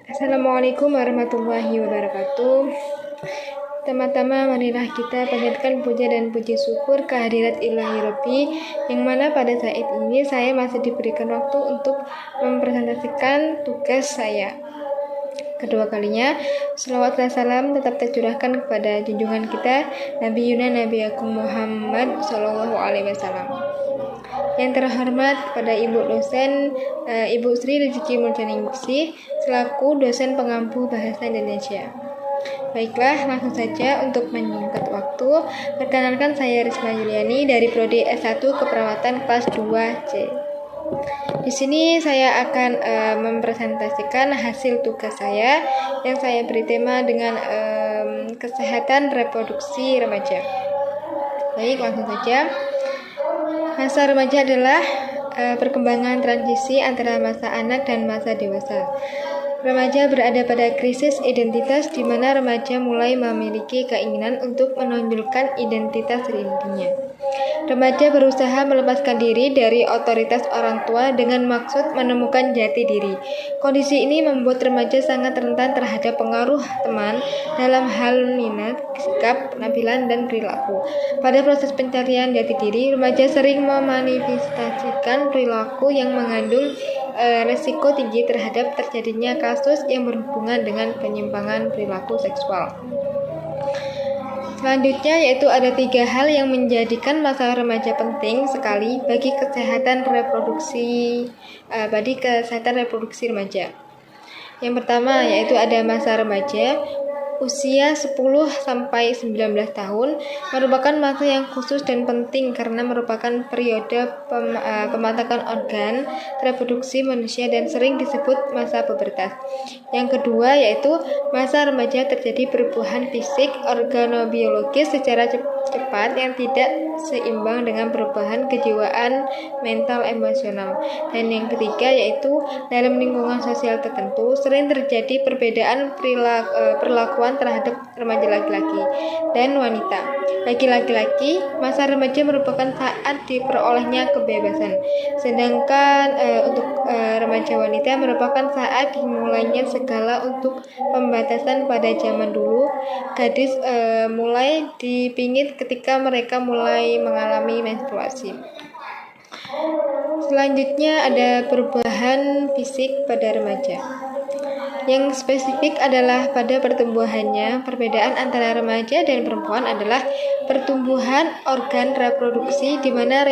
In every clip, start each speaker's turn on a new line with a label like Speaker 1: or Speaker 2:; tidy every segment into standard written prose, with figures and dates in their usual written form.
Speaker 1: Assalamualaikum warahmatullahi wabarakatuh. Pertama-tama marilah kita panjatkan puja dan puji syukur kehadirat Ilahi Rabbi, yang mana pada saat ini saya masih diberikan waktu untuk mempresentasikan tugas saya. Kedua kalinya, selawat dan salam tetap tercurahkan kepada junjungan kita Nabi Agung Muhammad Sallallahu Alaihi Wasallam. Yang terhormat kepada Ibu dosen Ibu Sri Rezeki Mulyaningsih selaku dosen pengampu bahasa Indonesia. Baiklah, langsung saja untuk menyingkat waktu, perkenalkan saya Risma Yuliani dari Prodi S1 Keperawatan kelas 2C. Di sini saya akan mempresentasikan hasil tugas saya yang saya beri tema dengan kesehatan reproduksi remaja. Baik, langsung saja. Masa remaja adalah perkembangan transisi antara masa anak dan masa dewasa. Remaja berada pada krisis identitas di mana remaja mulai memiliki keinginan untuk menonjolkan identitas dirinya. Remaja berusaha melepaskan diri dari otoritas orang tua dengan maksud menemukan jati diri. Kondisi ini membuat remaja sangat rentan terhadap pengaruh teman dalam hal minat, sikap, penampilan, dan perilaku. Pada proses pencarian jati diri, remaja sering memanifestasikan perilaku yang mengandung resiko tinggi terhadap terjadinya kasus yang berhubungan dengan penyimpangan perilaku seksual. Selanjutnya yaitu ada 3 hal yang menjadikan masa remaja penting sekali bagi kesehatan reproduksi remaja. Yang pertama yaitu ada masa remaja usia 10 sampai 19 tahun merupakan masa yang khusus dan penting karena merupakan periode pematakan organ reproduksi manusia dan sering disebut masa pubertas. Yang kedua yaitu masa remaja terjadi perubahan fisik organobiologis secara cepat yang tidak seimbang dengan perubahan kejiwaan mental emosional. Dan yang ketiga yaitu dalam lingkungan sosial tertentu sering terjadi perbedaan perlakuan terhadap remaja laki-laki dan wanita. Bagi laki-laki, masa remaja merupakan saat diperolehnya kebebasan, sedangkan untuk remaja wanita merupakan saat dimulainya segala untuk pembatasan. Pada zaman dulu, gadis mulai dipingit ketika mereka mulai mengalami menstruasi. Selanjutnya ada perubahan fisik pada remaja. Yang spesifik adalah pada pertumbuhannya. Perbedaan antara remaja dan perempuan adalah pertumbuhan organ reproduksi di mana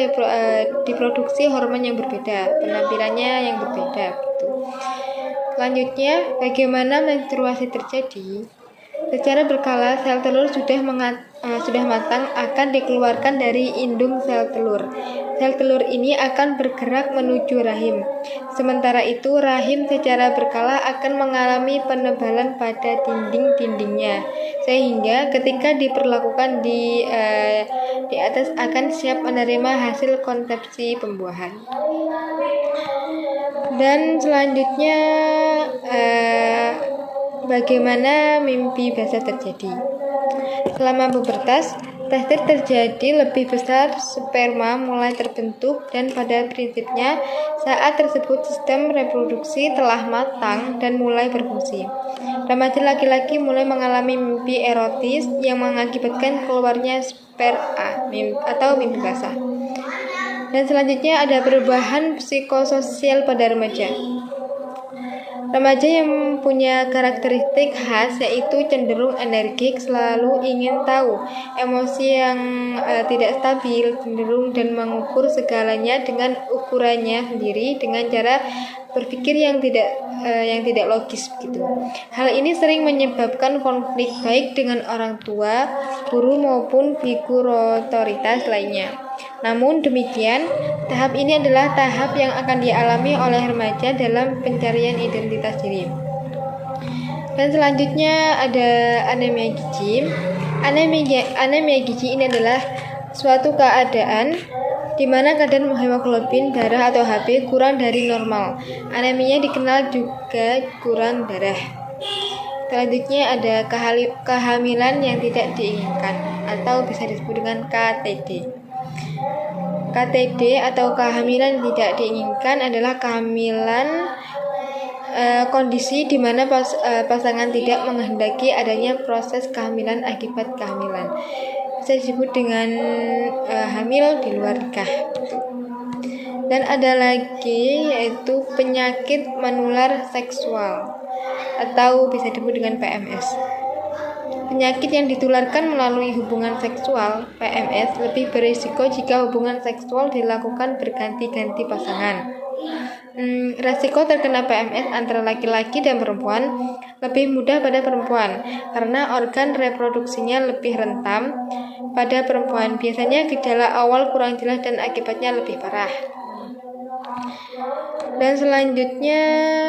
Speaker 1: diproduksi hormon yang berbeda, penampilannya yang berbeda gitu. Selanjutnya, bagaimana menstruasi terjadi? Secara berkala, sel telur sudah matang akan dikeluarkan dari indung sel telur. Sel telur ini akan bergerak menuju rahim. Sementara itu, rahim secara berkala akan mengalami penebalan pada dinding-dindingnya, sehingga ketika diperlakukan di atas akan siap menerima hasil konsepsi pembuahan. Dan selanjutnya bagaimana mimpi basah terjadi? Selama pubertas, testis terjadi lebih besar, sperma mulai terbentuk, dan pada prinsipnya saat tersebut sistem reproduksi telah matang dan mulai berfungsi. Remaja laki-laki mulai mengalami mimpi erotis yang mengakibatkan keluarnya sperma atau mimpi basah. Dan selanjutnya ada perubahan psikososial pada remaja. Remaja yang punya karakteristik khas yaitu cenderung energik, selalu ingin tahu, emosi yang tidak stabil, cenderung dan mengukur segalanya dengan ukurannya sendiri dengan cara berpikir yang tidak logis gitu. Hal ini sering menyebabkan konflik baik dengan orang tua, guru maupun figur otoritas lainnya. Namun demikian, tahap ini adalah tahap yang akan dialami oleh remaja dalam pencarian identitas diri. Dan selanjutnya ada anemia gizi. Anemia gizi ini adalah suatu keadaan di mana kadar hemoglobin darah atau HB kurang dari normal. Anemia dikenal juga kurang darah. Selanjutnya ada kehamilan yang tidak diinginkan atau bisa disebut dengan KTD. KTD atau kehamilan tidak diinginkan adalah kehamilan kondisi di mana pasangan tidak menghendaki adanya proses kehamilan akibat kehamilan. Bisa disebut dengan hamil di luar nikah. Dan ada lagi yaitu penyakit menular seksual atau bisa disebut dengan PMS. Penyakit yang ditularkan melalui hubungan seksual, PMS, lebih berisiko jika hubungan seksual dilakukan berganti-ganti pasangan. Resiko terkena PMS antara laki-laki dan perempuan lebih mudah pada perempuan karena organ reproduksinya lebih rentan pada perempuan. Biasanya gejala awal kurang jelas dan akibatnya lebih parah. Dan selanjutnya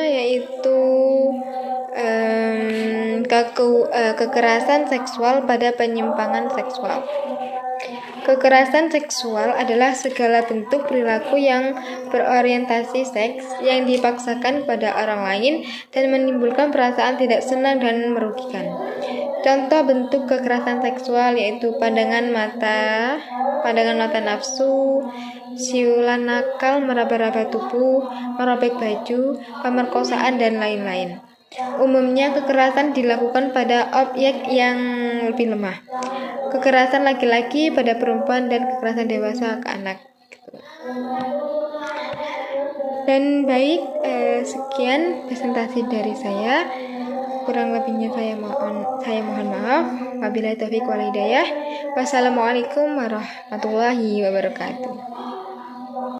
Speaker 1: yaitu kekerasan seksual pada penyimpangan seksual. Kekerasan seksual adalah segala bentuk perilaku yang berorientasi seks yang dipaksakan pada orang lain dan menimbulkan perasaan tidak senang dan merugikan. Contoh bentuk kekerasan seksual yaitu pandangan mata nafsu, siulan nakal, meraba-raba tubuh, merobek baju, pemerkosaan, dan lain-lain. Umumnya kekerasan dilakukan pada objek yang lebih lemah. Kekerasan laki-laki pada perempuan dan kekerasan dewasa ke anak. Dan baik, sekian presentasi dari saya. Kurang lebihnya saya mohon maaf. Wabillahi taufiq wal hidayah. Wassalamualaikum warahmatullahi wabarakatuh.